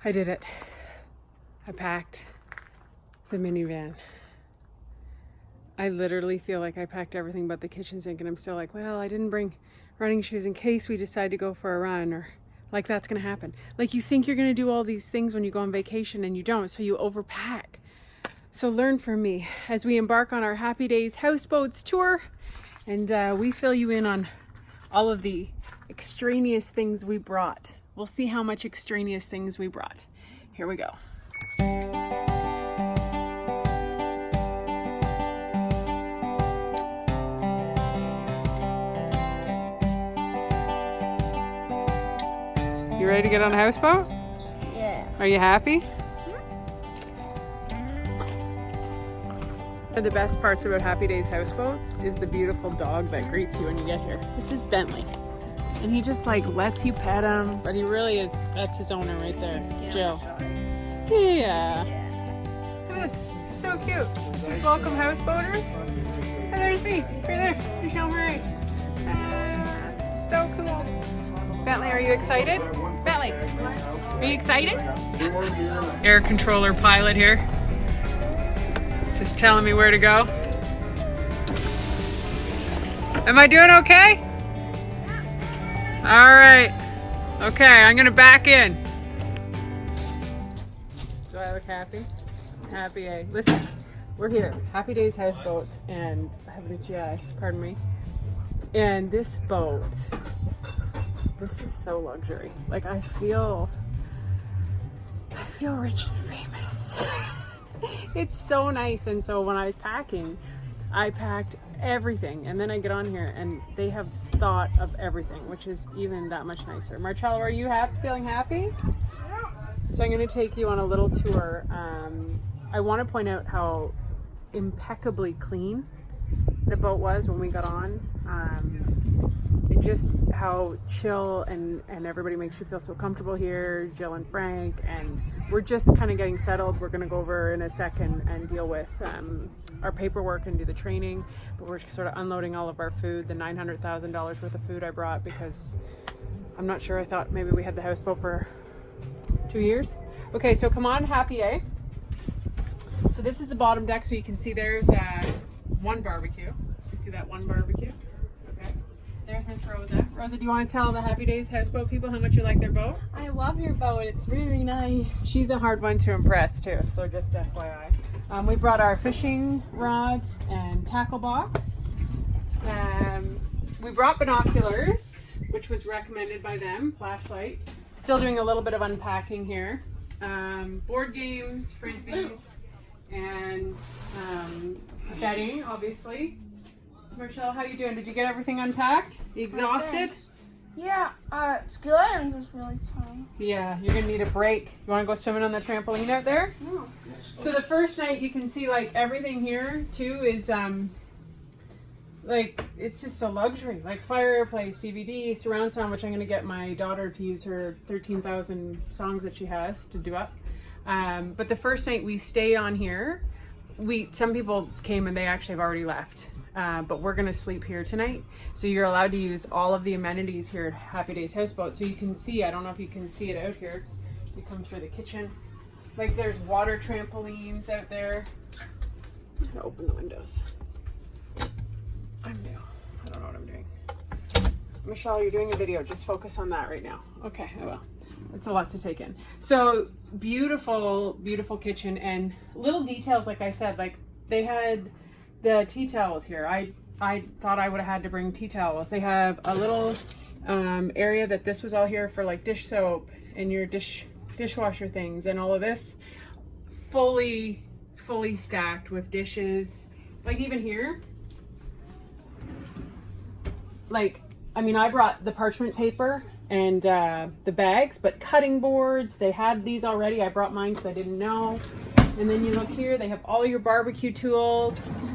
I did it. I packed the minivan. I literally feel like I packed everything but the kitchen sink, and I'm still like, well, I didn't bring running shoes in case we decide to go for a run, or like that's gonna happen. Like, you think you're gonna do all these things when you go on vacation and you don't, so you overpack. So learn from me as we embark on our Happy Days Houseboats tour, and we fill you in on all of the extraneous things we brought. We'll see how much extraneous things we brought. Here we go. You ready to get on a houseboat? Yeah. Are you happy? One of the best parts about Happy Days Houseboats is the beautiful dog that greets you when you get here. This is Bentley. And he just like lets you pet him, but he really is, that's his owner right there, Jill. Yeah. Look at this, so cute. This is Welcome Houseboaters. And there's me, right there, Michelle Murray. So cool. Bentley, are you excited? Bentley, are you excited? Air controller pilot here. Just telling me where to go. Am I doing okay? All right. Okay, I'm gonna back in. Do I look happy? Happy, eh? Listen, we're here. Happy Days Houseboats, and I have the GI, pardon me. And this boat, this is so luxury. Like, I feel rich and famous. It's so nice. And so when I was packing, I packed everything, and then I get on here and they have thought of everything, which is even that much nicer. Marcello, are you feeling happy? Yeah. So I'm going to take you on a little tour. I want to point out how impeccably clean the boat was when we got on. Just how chill and everybody makes you feel so comfortable here, Jill and Frank, and we're just kind of getting settled. We're going to go over in a second and deal with our paperwork and do the training, but we're sort of unloading all of our food, the $900,000 worth of food I brought, because I'm not sure, I thought maybe we had the houseboat for 2 years. Okay, so come on, Happy, eh? So this is the bottom deck, so you can see there's one barbecue. You see that one barbecue? Okay. There's Miss Rosa. Rosa, do you want to tell the Happy Days Houseboat people how much you like their boat? I love your boat. It's really nice. She's a hard one to impress too, so just FYI. We brought our fishing rod and tackle box. We brought binoculars, which was recommended by them, flashlight. Still doing a little bit of unpacking here. Board games, frisbees, and bedding, obviously. Marcel, how you doing? Did you get everything unpacked? You exhausted? Yeah, it's good. I'm just really tired. Yeah, you're gonna need a break. You wanna go swimming on the trampoline out there? No. So the first night you can see like everything here too is like it's just a luxury. Like fireplace, DVD, surround sound, which I'm gonna get my daughter to use her 13,000 songs that she has to do up. But the first night we stay on here, some people came and they actually have already left. But we're gonna sleep here tonight. So you're allowed to use all of the amenities here at Happy Days Houseboat. So you can see, I don't know if you can see it out here. You come through the kitchen. Like there's water trampolines out there. I'm gonna open the windows. I'm new. I don't know what I'm doing. Michelle, you're doing a video. Just focus on that right now. Okay, I will. It's a lot to take in. So beautiful, beautiful kitchen, and little details, like I said, like they had the tea towels here. I thought I would have had to bring tea towels. They have a little area that this was all here for like dish soap and your dishwasher things and all of this. Fully stacked with dishes. Like even here, like, I mean, I brought the parchment paper and the bags, but cutting boards, they had these already. I brought mine because I didn't know. And then you look here, they have all your barbecue tools.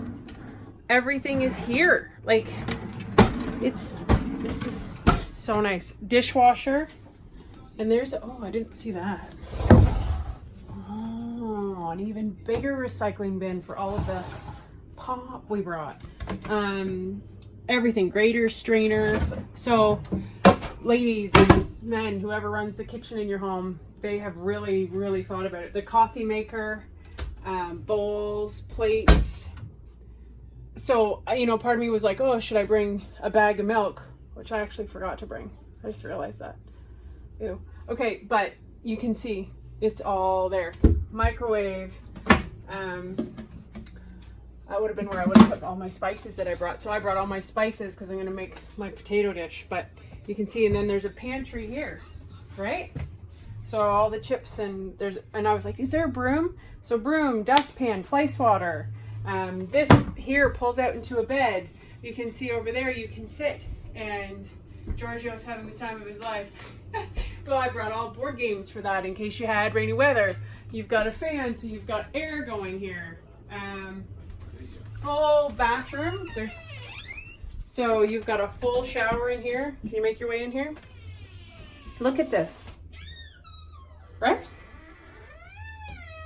Everything is here. Like, this is so nice. Dishwasher. And there's, oh, I didn't see that. Oh, an even bigger recycling bin for all of the pop we brought. Everything, grater, strainer. So ladies, men, whoever runs the kitchen in your home, they have really, really thought about it. The coffee maker, bowls, plates. So, you know, part of me was like, oh, should I bring a bag of milk? Which I actually forgot to bring. I just realized that. Ew. Okay, but you can see it's all there. Microwave. That would have been where I would have put all my spices that I brought. So I brought all my spices because I'm going to make my potato dish. But you can see, and then there's a pantry here, right? So all the chips and I was like, is there a broom? So broom, dustpan, fly swatter. This here pulls out into a bed. You can see over there, you can sit. And Giorgio's having the time of his life. Well, I brought all board games for that in case you had rainy weather. You've got a fan, so you've got air going here. Full bathroom. So you've got a full shower in here. Can you make your way in here? Look at this. Right?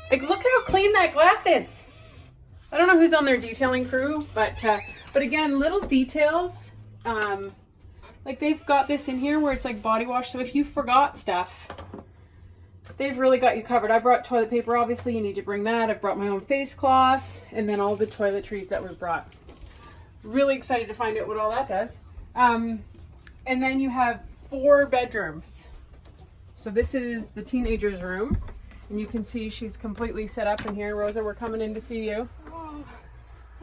Like, look how clean that glass is. I don't know who's on their detailing crew, but again, little details. Like they've got this in here where it's like body wash. So if you forgot stuff, they've really got you covered. I brought toilet paper. Obviously, you need to bring that. I've brought my own face cloth and then all the toiletries that were brought. Really excited to find out what all that does. And then you have 4 bedrooms. So this is the teenager's room. And you can see she's completely set up in here. Rosa, we're coming in to see you. Oh,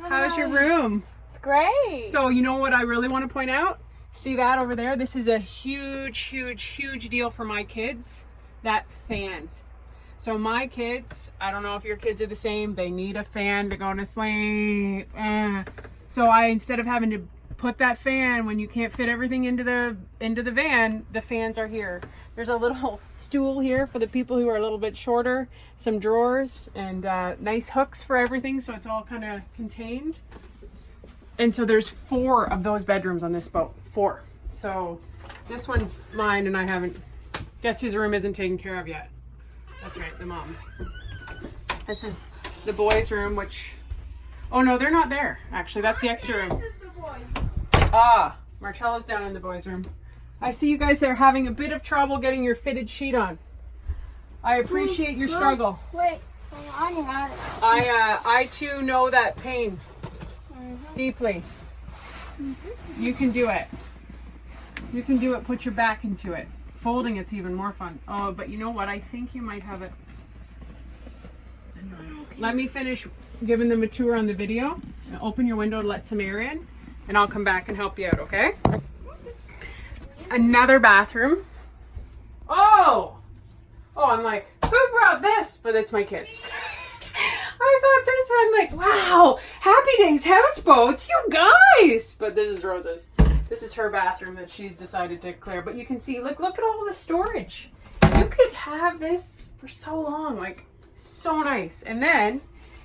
How's your room? it's great. So you know what I really want to point out? See that over there? This is a huge, huge, huge deal for my kids. That fan. So my kids, I don't know if your kids are the same, they need a fan to go to sleep. So instead of having to put that fan when you can't fit everything into the van, the fans are here. There's a little stool here for the people who are a little bit shorter, some drawers, and nice hooks for everything, so it's all kind of contained. And so there's 4 of those bedrooms on this boat. 4. So this one's mine, and I haven't. Guess whose room isn't taken care of yet? That's right, the mom's. This is the boys' room, which. Oh no, they're not there. Actually, that's the extra room. This is the boy. Ah, Marcello's down in the boys' room. I see you guys are having a bit of trouble getting your fitted sheet on. I appreciate your struggle. Wait, I got it. I too know that pain deeply. You can do it. You can do it. Put your back into it. Folding it's even more fun. Oh, but you know what? I think you might have it. Let me finish giving them a tour on the video. Open your window to let some air in, and I'll come back and help you out, okay? Another bathroom. Oh, I'm like, who brought this? But it's my kids. I thought this one, like, wow, Happy Days houseboats, you guys. But this is Rosa's. This is her bathroom that she's decided to clear. But you can see, look at all the storage. You could have this for so long, like, so nice. And then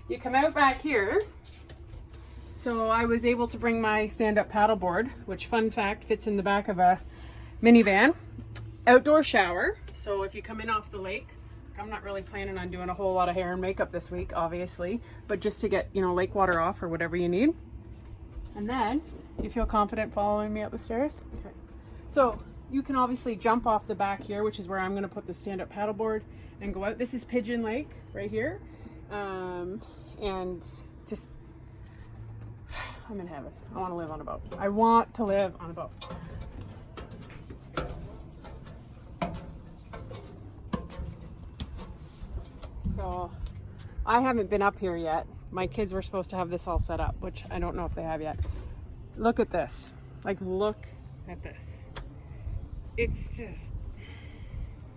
you come out back here. So I was able to bring my stand-up paddleboard, which, fun fact, fits in the back of a minivan. Outdoor shower. So if you come in off the lake, I'm not really planning on doing a whole lot of hair and makeup this week, obviously, but just to get, lake water off or whatever you need. And then, do you feel confident following me up the stairs? Okay. So you can obviously jump off the back here, which is where I'm going to put the stand-up paddleboard and go out. This is Pigeon Lake right here. And just, I'm in heaven. I want to live on a boat. I want to live on a boat. So I haven't been up here yet. My kids were supposed to have this all set up, which I don't know if they have yet. Look at this. Like, look at this. It's just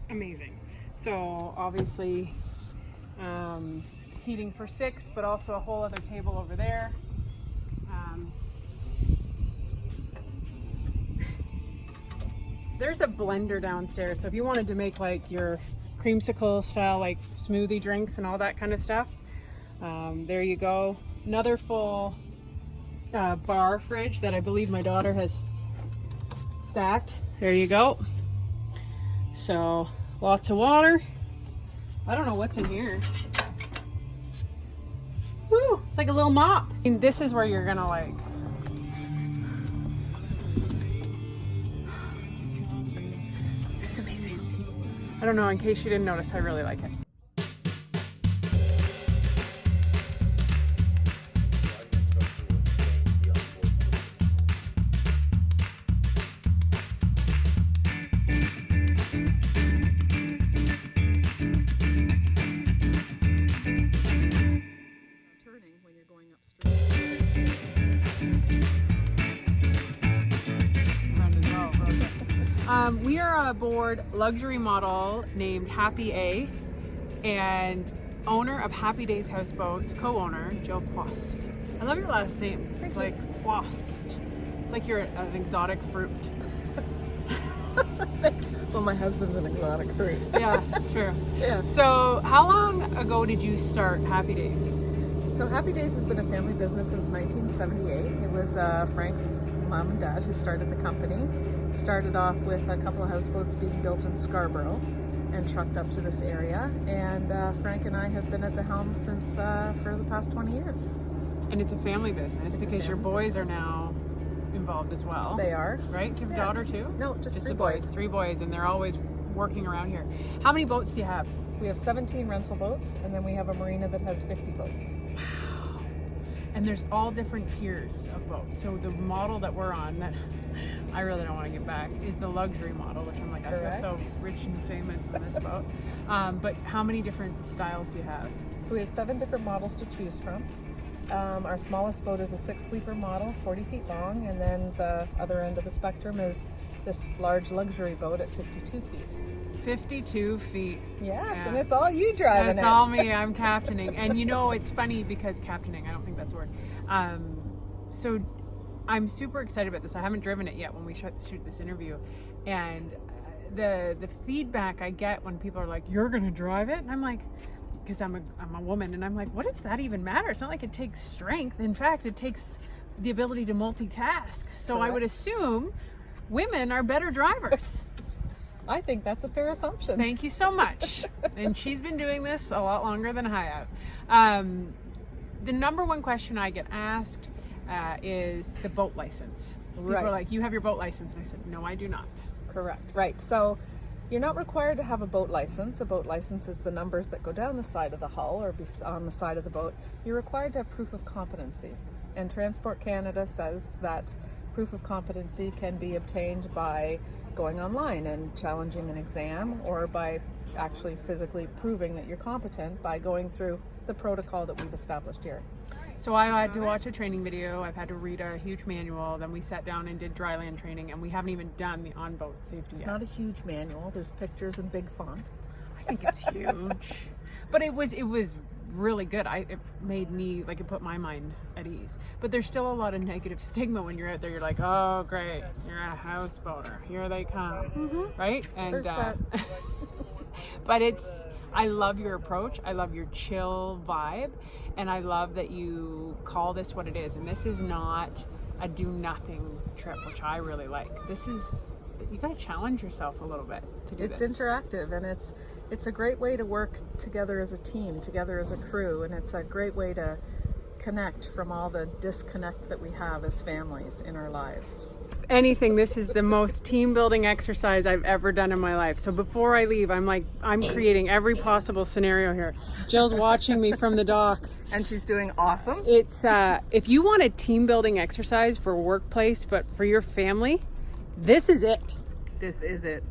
amazing. So obviously seating for 6, but also a whole other table over there. There's a blender downstairs, so if you wanted to make like your creamsicle style like smoothie drinks and all that kind of stuff, there you go. Another full bar fridge that I believe my daughter has stacked. There you go. So lots of water. I don't know what's in here. Woo, it's like a little mop. And this is where you're gonna I don't know, in case you didn't notice, I really like it. We are aboard luxury model named Happy A and owner of Happy Days Houseboats, co-owner Jill Quast. I love your last name. It's like Quast. It's like you're an exotic fruit. Well, my husband's an exotic fruit. Yeah, sure. Yeah. So how long ago did you start Happy Days? So Happy Days has been a family business since 1978. It was Frank's mom and dad who started the company. Started off with a couple of houseboats being built in Scarborough and trucked up to this area. And Frank and I have been at the helm since for the past 20 years. And it's a family business because your boys are now involved as well. They are. Right? Do you have a daughter too? No, just three the boys. 3 boys, and they're always working around here. How many boats do you have? We have 17 rental boats, and then we have a marina that has 50 boats. Wow. And there's all different tiers of boats. So the model that we're on, that I really don't want to get back, is the luxury model, which I'm like, I feel so rich and famous in this boat. But how many different styles do you have? So we have 7 different models to choose from. Our smallest boat is a 6-sleeper model, 40 feet long, and then the other end of the spectrum is this large luxury boat at 52 feet. 52 feet. Yes, yeah. And it's all you driving That's it. all me. I'm captaining. And you know, it's funny because captaining, I don't think that's a word. So I'm super excited about this. I haven't driven it yet when we shoot this interview. And the feedback I get when people are like, you're going to drive it? And I'm like, because I'm a woman, and I'm like, what does that even matter? It's not like it takes strength. In fact, it takes the ability to multitask. So Correct. I would assume women are better drivers. I think that's a fair assumption. Thank you so much. And she's been doing this a lot longer than I have. The number one question I get asked is the boat license. People are like, you have your boat license? And I said, no, I do not. Correct. Right. So you're not required to have a boat license. A boat license is the numbers that go down the side of the hull or on the side of the boat. You're required to have proof of competency. And Transport Canada says that proof of competency can be obtained by going online and challenging an exam, or by actually physically proving that you're competent by going through the protocol that we've established here. So I had to watch a training video, I've had to read a huge manual, then we sat down and did Dryland Training, and we haven't even done the on-boat safety yet. It's not a huge manual, there's pictures in big font. I think it's huge. But it was really good. It made me, like, it put my mind at ease. But there's still a lot of negative stigma when you're out there. You're like, oh great, you're a houseboater, here they come, right? And There's that. but I love your approach. I love your chill vibe, and I love that you call this what it is. And this is not a do nothing trip, which I really like. This is, you got to challenge yourself a little bit to do It's this. interactive, and it's a great way to work together as a team, together as a crew, and it's a great way to connect from all the disconnect that we have as families in our lives. If anything, this is the most team building exercise I've ever done in my life. So before I leave, I'm creating every possible scenario here. Jill's watching me from the dock. And she's doing awesome. It's if you want a team building exercise for workplace, but for your family, this is it. This is it.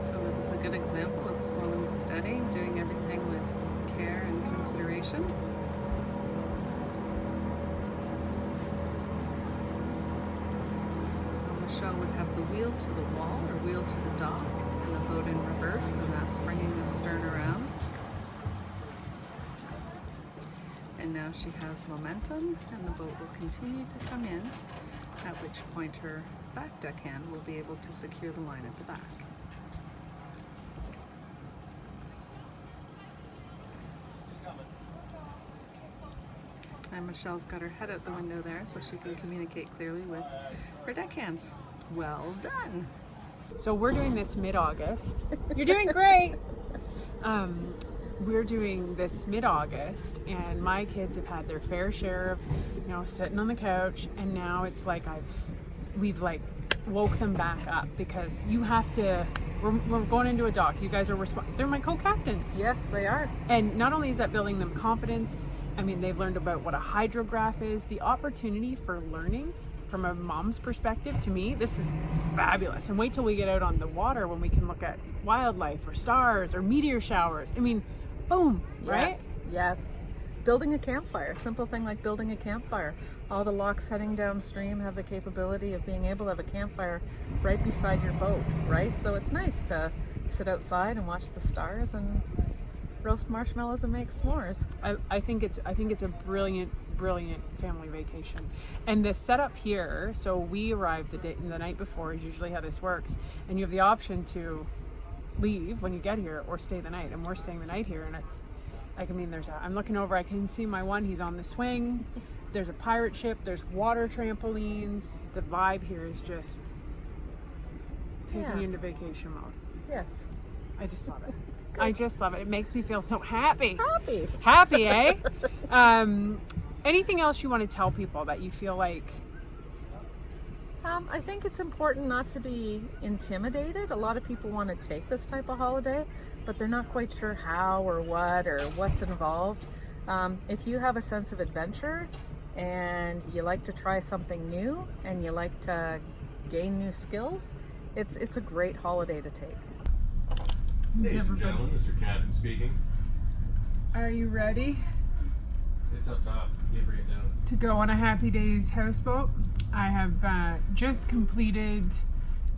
So this is a good example of slow and steady, doing everything with care and consideration. So Michelle would have the wheel to the wall or wheel to the dock and the boat in reverse, and that's bringing the stern around. And now she has momentum, and the boat will continue to come in, at which point her back deckhand will be able to secure the line at the back. And Michelle's got her head out the window there so she can communicate clearly with her deckhands. Well done! So we're doing this mid-August. You're doing great. We're doing this mid-August, and my kids have had their fair share of, sitting on the couch, and now it's like we've woke them back up, because you have to, we're going into a dock. You guys are they're my co-captains. Yes, they are. And not only is that building them confidence, I mean, they've learned about what a hydrograph is, the opportunity for learning from a mom's perspective. To me, this is fabulous. And wait till we get out on the water when we can look at wildlife or stars or meteor showers. I mean, boom, right? Yes. Building a campfire, simple thing like building a campfire. All the locks heading downstream have the capability of being able to have a campfire right beside your boat, right? So it's nice to sit outside and watch the stars and roast marshmallows and make s'mores. I think it's a brilliant family vacation. And the setup here, so we arrived the night before is usually how this works, and you have the option to leave when you get here or stay the night, and we're staying the night here. And it's like, I mean, I'm looking over, I can see my one, he's on the swing, there's a pirate ship, there's water trampolines. The vibe here is just taking you into vacation mode. Yes. I just love it. I just love it. It makes me feel so happy. Happy, eh? Anything else you want to tell people that you feel like? I think it's important not to be intimidated. A lot of people want to take this type of holiday, but they're not quite sure how or what's involved. If you have a sense of adventure and you like to try something new and you like to gain new skills, it's a great holiday to take. Ladies and gentlemen, Mr. Captain speaking. Are you ready It's up top. You bring it down. to go on a Happy Days houseboat? I have just completed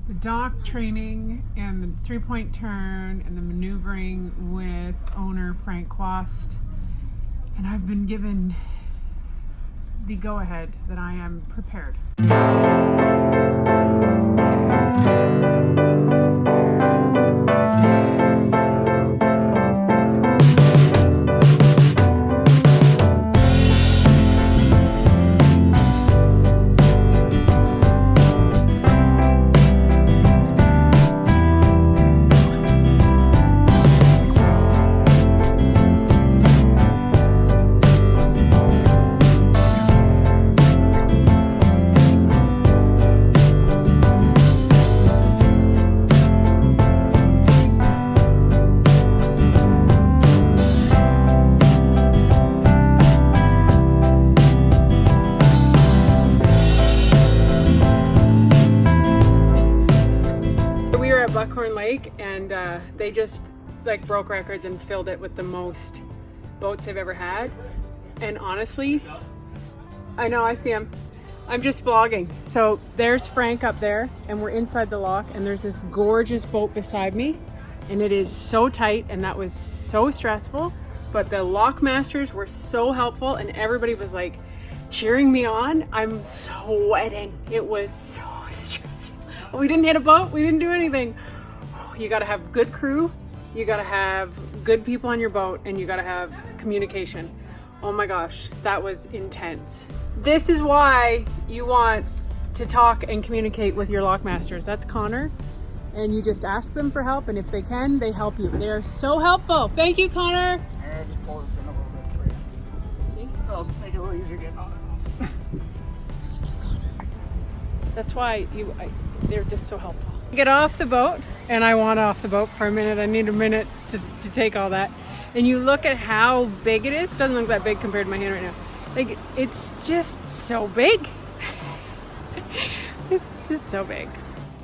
the dock training and the 3-point turn and the maneuvering with owner Frank Quast, and I've been given the go-ahead that I am prepared. Lake, and they just like broke records and filled it with the most boats they've ever had. And honestly, I know, I see him. I'm just vlogging. So there's Frank up there, and we're inside the lock, and there's this gorgeous boat beside me, and it is so tight, and that was so stressful. But the lock masters were so helpful, and everybody was like cheering me on. I'm sweating. It was so stressful. We didn't hit a boat. We didn't do anything. You got to have good crew, you got to have good people on your boat, and you got to have communication. Oh my gosh, that was intense. This is why you want to talk and communicate with your lockmasters. That's Connor, and you just ask them for help, and if they can, they help you. They are so helpful. Thank you, Connor. I'll just pull this in a little bit for you. See? It'll make it a little easier getting on and off. That's why they're just so helpful. Get off the boat, and I want off the boat for a minute. I need a minute to take all that. And you look at how big it is. It doesn't look that big compared to my hand right now. Like, it's just so big. It's just so big.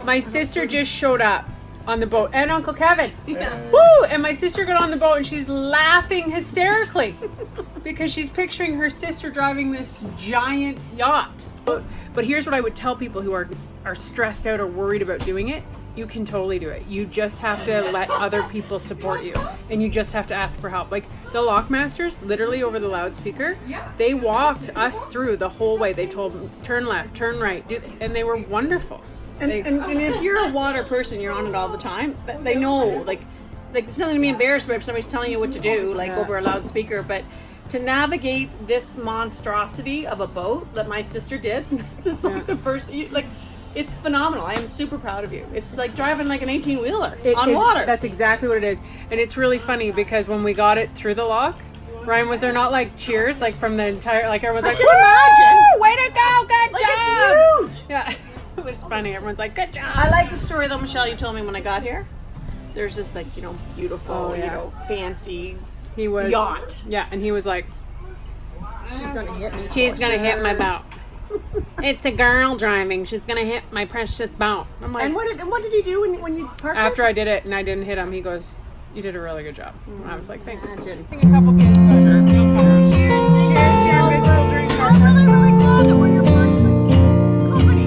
My sister just showed up on the boat, and Uncle Kevin. Yeah. Woo! And my sister got on the boat, and she's laughing hysterically because she's picturing her sister driving this giant yacht. But here's what I would tell people who are stressed out or worried about doing it. You can totally do it. You just have to let other people support you, and you just have to ask for help. Like the lockmasters, literally over the loudspeaker, they walked us through the whole way. They told them, turn left, turn right, and they were wonderful. And if you're a water person, you're on it all the time. They know, like there's nothing to be embarrassed about if somebody's telling you what to do, like over a loudspeaker. But to navigate this monstrosity of a boat that my sister did, this is like the first, like, it's phenomenal. I am super proud of you. It's like driving like an 18-wheeler on water. That's exactly what it is. And it's really funny because when we got it through the lock, Ryan, was there not like cheers, like from the entire, like everyone's like, I can imagine. way to go, good Like, job. it's huge. Yeah. It was funny. Everyone's like, good job. I like the story though, Michelle, you told me when I got here. There's this like, beautiful, fancy He was yacht. Yeah, and he was like, She's gonna hit me. she's gonna hit my boat. It's a girl driving. She's gonna hit my precious boat. I'm like, And what did he do when you parked? after I did it and I didn't hit him, he goes, "You did a really good job." And I was like, "Thanks." I think a couple kids got hurt. Cheers! Cheers to your physical drink. I'm really, really glad that we're your first company.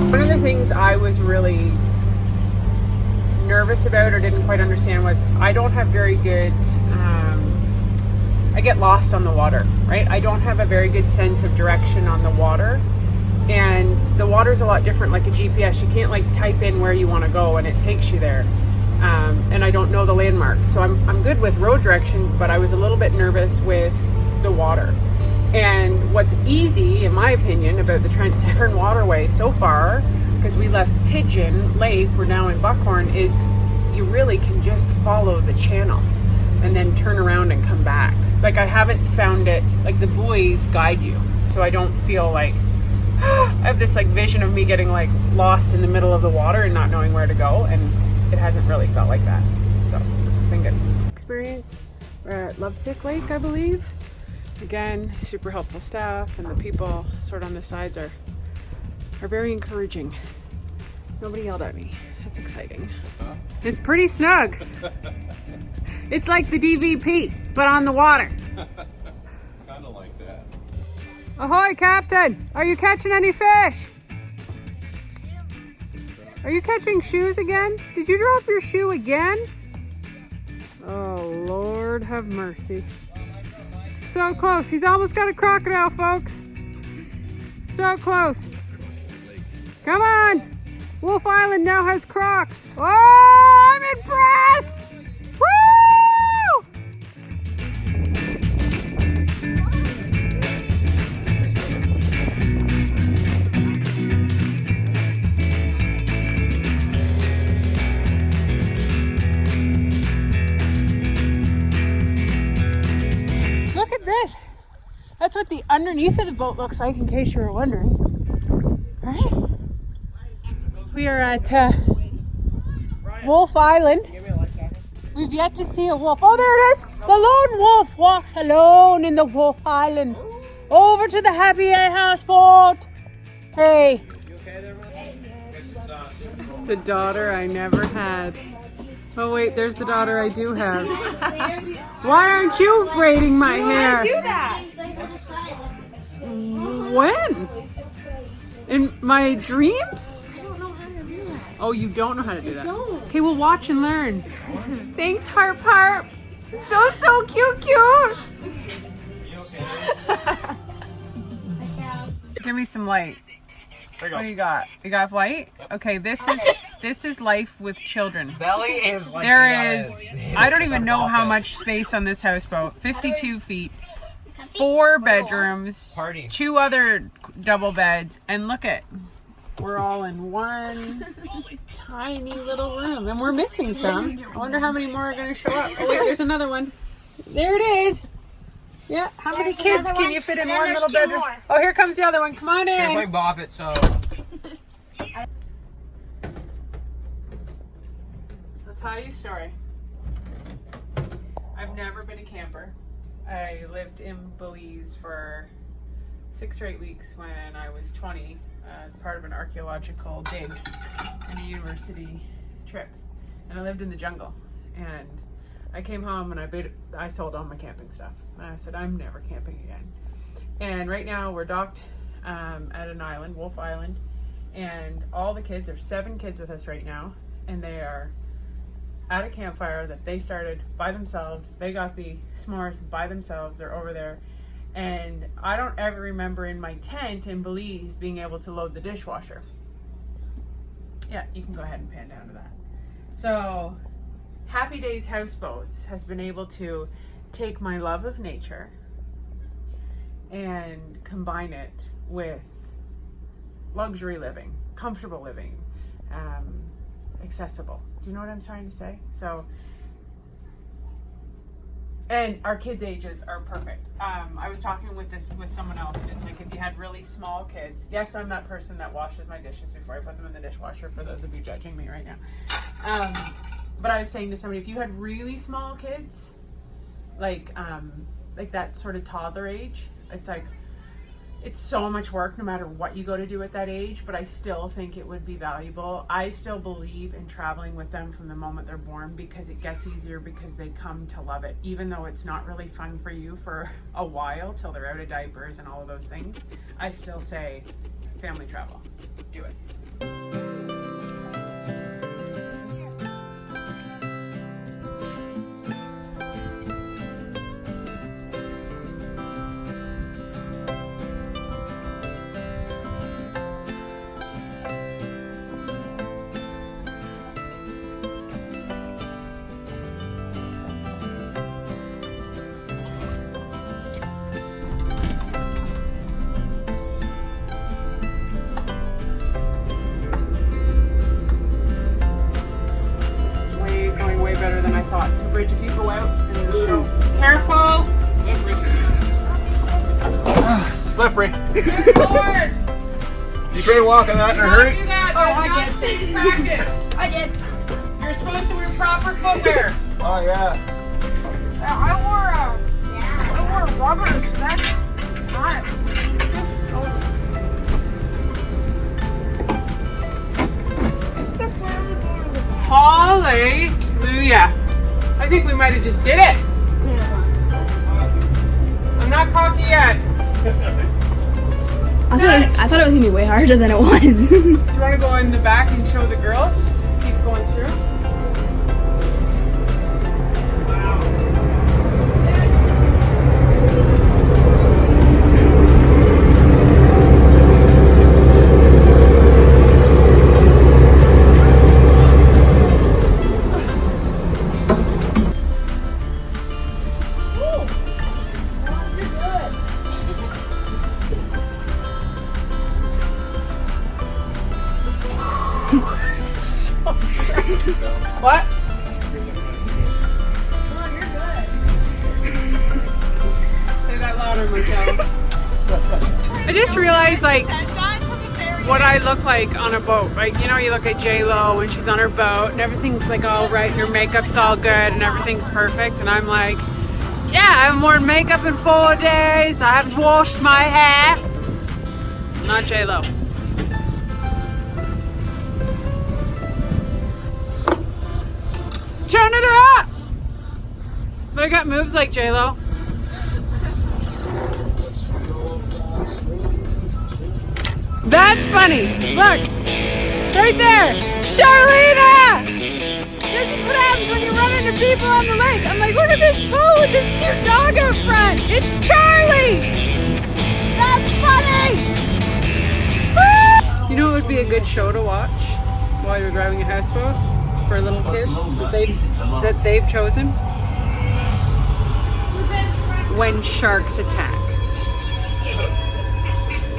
One of the things I was really nervous about or didn't quite understand was I don't have very good, I get lost on the water, right? I don't have a very good sense of direction on the water. And the water's a lot different, like a GPS. You can't like type in where you want to go and it takes you there. And I don't know the landmarks. So I'm good with road directions, but I was a little bit nervous with the water. And what's easy, in my opinion, about the Trent Severn Waterway so far, because we left Pigeon Lake, we're now in Buckhorn, is you really can just follow the channel and then turn around and come back. Like I haven't found it, like the buoys guide you. So I don't feel like, I have this like vision of me getting like lost in the middle of the water and not knowing where to go. And it hasn't really felt like that. So it's been good. Experience. We're at Lovesick Lake, I believe. Again, super helpful staff, and the people sort of on the sides are very encouraging. Nobody yelled at me. That's exciting. It's pretty snug. It's like the DVP, but on the water. Kind of like that. Ahoy, Captain! Are you catching any fish? Are you catching shoes again? Did you drop your shoe again? Oh, Lord have mercy. So close. He's almost got a crocodile, folks. So close. Come on. Wolf Island now has crocs. Oh, I'm impressed. Woo! Look at this. That's what the underneath of the boat looks like, in case you were wondering. All right. We are at Wolf Island. We've yet to see a wolf. Oh, there it is. The lone wolf walks alone in the Wolf Island. Over to the Happy A Houseboat. Hey. The daughter I never had. Oh wait, there's the daughter I do have. Why aren't you braiding my hair? I do that. When? In my dreams? Oh, you don't know how to do that? Okay, we'll watch and learn. Thanks, Harp Harp. So cute. Give me some light. What do you got? You got light? Okay, this is life with children. Belly is like There is, I don't even know how much space on this houseboat. 52 feet, 4 bedrooms, Party. 2 other double beds, and look at, we're all in one tiny little room, and we're missing some. I wonder how many more are going to show up. Oh wait, there's another one. There it is. Yeah, how many There's kids another can one, you fit in and then one there's little 2 bedroom? more. Oh, here comes the other one. Come on Can't in. play bop it, so I'll tell you a story. I've never been a camper. I lived in Belize for 6 or 8 weeks when I was 20 as part of an archaeological dig in a university trip. And I lived in the jungle. And I came home and I sold all my camping stuff. And I said, I'm never camping again. And right now we're docked at an island, Wolf Island. And all the kids, there's 7 kids with us right now. And they are at a campfire that they started by themselves. They got the s'mores by themselves. They're over there. And I don't ever remember in my tent in Belize being able to load the dishwasher. Yeah, you can go ahead and pan down to that. So Happy Days Houseboats has been able to take my love of nature and combine it with luxury living, comfortable living, accessible. Do you know what I'm trying to say? So, and our kids' ages are perfect. I was talking with someone else, and it's like if you had really small kids. Yes, I'm that person that washes my dishes before I put them in the dishwasher. For those of you judging me right now, but I was saying to somebody, if you had really small kids, like that sort of toddler age, it's like it's so much work no matter what you go to do at that age, but I still think it would be valuable. I still believe in traveling with them from the moment they're born because it gets easier because they come to love it. Even though it's not really fun for you for a while till they're out of diapers and all of those things, I still say family travel. Do it. So Bridge, if you go out and show. Careful! Slippery. Good Lord! You can't walk on that in a hurry? Do that. Oh, I Not did. safe practice. I did. You're supposed to wear proper footwear. Oh yeah. I wore rubbers. That's not. Hallelujah. I think we might have just did it. I'm not cocky yet. I thought it was gonna be way harder than it was. Do you want to go in the back and show the girls? Just keep going through. What? Oh, you're good. Say that louder, Michelle. I just realized, like, what I look like on a boat. Like, you know, you look at J-Lo when she's on her boat and everything's like all right and her makeup's all good and everything's perfect. And I'm like, yeah, I haven't worn makeup in 4 days. I haven't washed my hair. I'm not J-Lo. Turn it up! But I got moves like J-Lo. That's funny. Look, right there, Charlena. This is what happens when you run into people on the lake. I'm like, look at this boat with this cute dog out front. It's Charlie. That's funny. Woo! You know what would be a good show to watch while you're driving a houseboat for little kids that they've chosen? When sharks attack.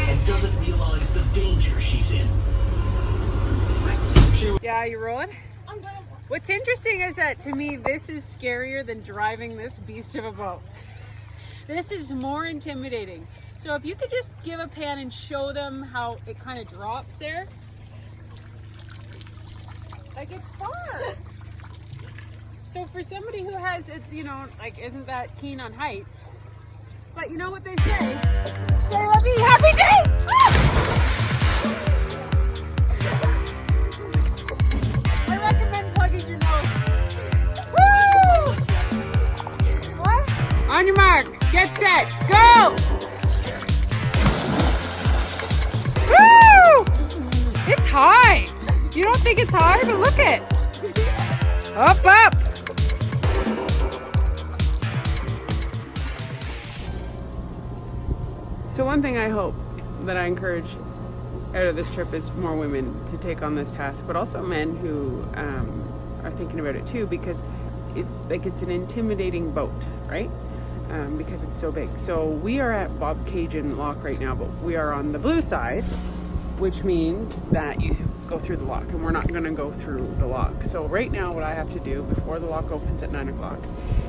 And doesn't realize the danger she's in. What? Yeah, you rolling? I'm done. What's interesting is that to me, this is scarier than driving this beast of a boat. This is more intimidating. So if you could just give a pan and show them how it kind of drops there. Like, it's far. So for somebody who has, you know, like isn't that keen on heights, but you know what they say? Say, let me happy day! I recommend plugging your nose. Woo! What? On your mark, get set, go! Woo! It's high. You don't think it's high, but look it. Up, up. So one thing I hope that I encourage out of this trip is more women to take on this task, but also men who are thinking about it too, because it's an intimidating boat, right? Because it's so big. So we are at Bob Cajun Lock right now, but we are on the blue side, which means that you go through the lock, and we're not gonna go through the lock. So right now what I have to do before the lock opens at 9 o'clock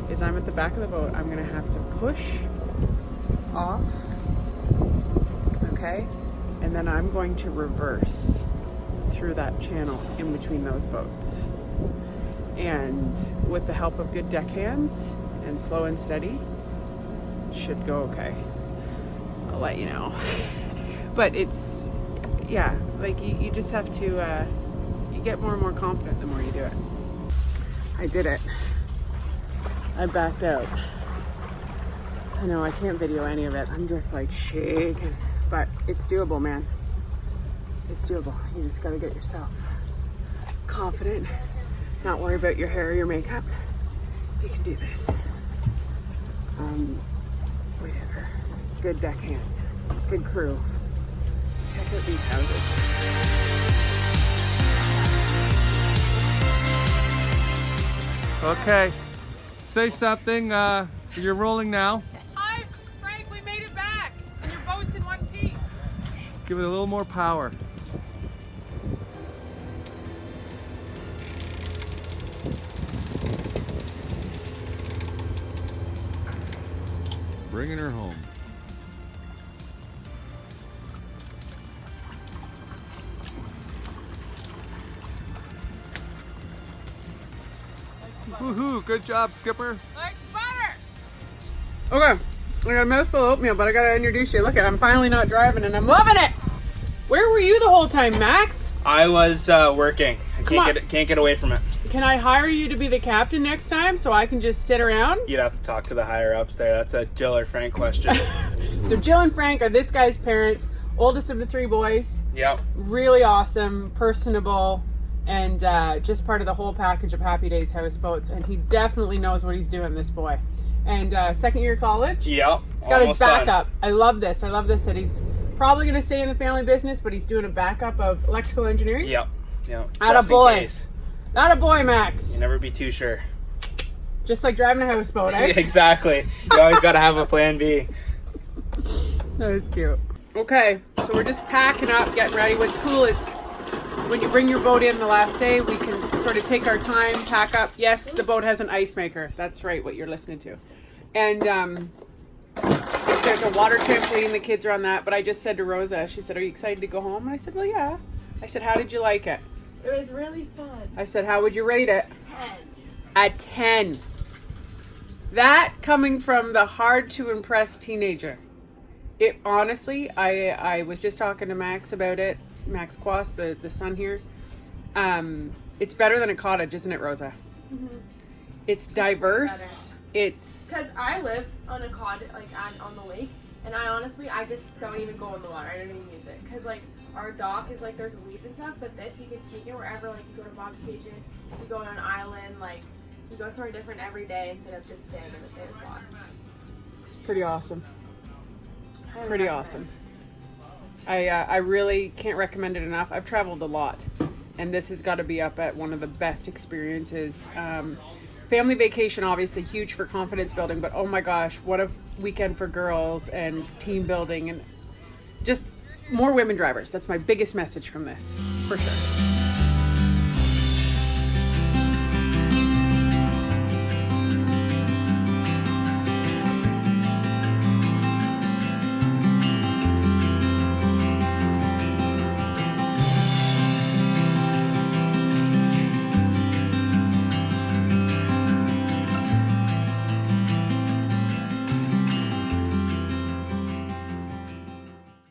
is I'm at the back of the boat. I'm gonna have to push off, okay? And then I'm going to reverse through that channel in between those boats. And with the help of good deckhands and slow and steady, should go okay. I'll let you know. But it's, yeah, like you just have to, you get more and more confident the more you do it. I did it. I backed out. I know I can't video any of it. I'm just like shaking, but it's doable, man. It's doable. You just gotta get yourself confident, not worry about your hair or your makeup. You can do this. Whatever. Good deckhands, good crew. Check out these houses. Okay, say something. You're rolling now. Hi, Frank, we made it back, and your boat's in one piece. Give it a little more power. Bringing her home. Woohoo! Good job, Skipper. Like butter. Okay, I got a mouthful of oatmeal, but I gotta introduce you. Look, I'm finally not driving, and I'm loving it. Where were you the whole time, Max? I was working. I can't get away from it. Can I hire you to be the captain next time so I can just sit around? You'd have to talk to the higher ups there. That's a Jill or Frank question. So Jill and Frank are this guy's parents, oldest of the 3 boys. Yep. Really awesome, personable, and just part of the whole package of Happy Days Houseboats. And he definitely knows what he's doing, this boy. And second year college. Yep. He's got his backup. I love this. I love this that he's probably going to stay in the family business, but he's doing a backup of electrical engineering. Yep. Yep. Attaboy. Attaboy, Max. You never be too sure. Just like driving a houseboat, eh? Exactly. You always got to have a plan B. That is cute. Okay, so we're just packing up, getting ready. What's cool is when you bring your boat in the last day, we can sort of take our time, pack up. Yes, the boat has an ice maker. That's right, what you're listening to. And there's a water trampoline. The kids are on that. But I just said to Rosa, she said, "Are you excited to go home?" And I said, "Well, yeah." I said, "How did you like it?" It was really fun. I said, "How would you rate it?" 10. At 10. That coming from the hard to impress teenager. It honestly, I was just talking to Max about it. Max Quas, the son here. It's better than a cottage, isn't it, Rosa? Mm-hmm. It's diverse. It's because I live on a cottage, like on the lake, and I just don't even go in the water. I don't even use it because like our dock is like there's weeds and stuff. But this you can take it wherever. Like you go to Bob's Cajun, you go on an island, like you go somewhere different every day instead of just staying in the same spot. It's pretty awesome. Pretty awesome. I really can't recommend it enough. I've traveled a lot, and this has got to be up at one of the best experiences. Family vacation, obviously huge for confidence building, but oh my gosh, what a weekend for girls and team building and just more women drivers. That's my biggest message from this, for sure.